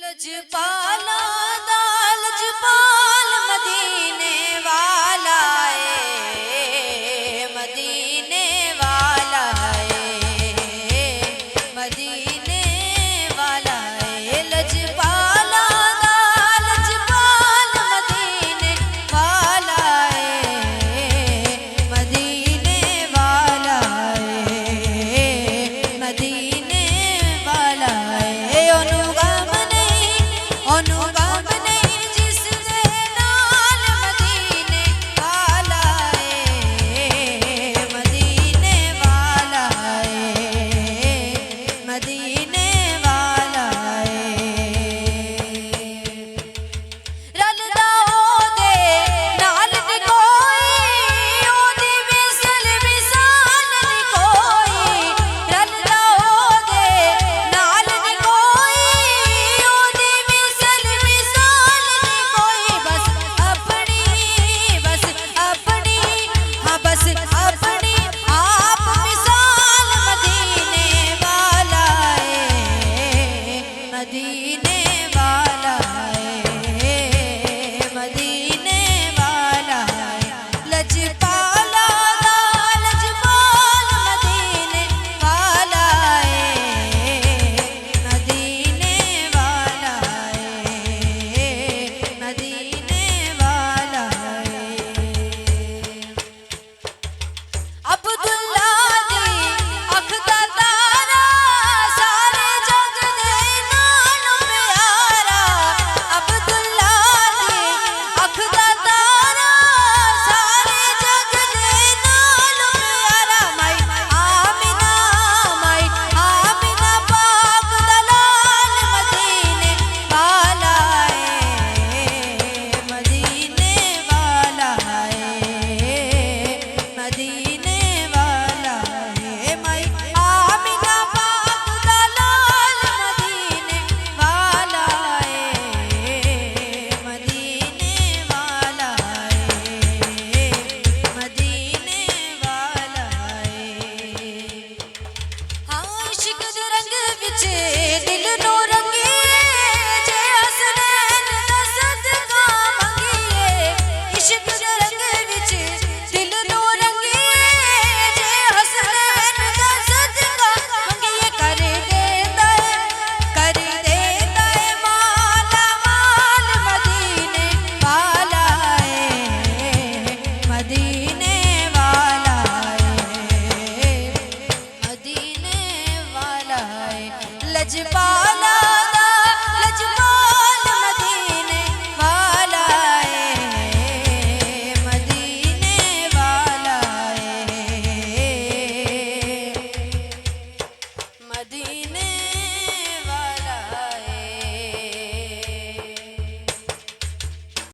लजपाला दा लजपाल मदीने वाला है, मदीने वाला है, मदीने वाला है। लजपाला दा लजपाल मदीने वाला है, मदीने वाला है, मदीने वाला है। अनुगम नहीं जिसने नाल मदीने वाला है, मदीने वाला है, मदीने वाला है। रलदा ओदे नाल दी कोई ओदी मिसल मिसाल दी कोई, रलदा ओदे नाल दी कोई ओदी मिसल मिसाल दी कोई। बस अपनी हाँ बस अपनी आप मिसाल मदीने वाला है, मदीने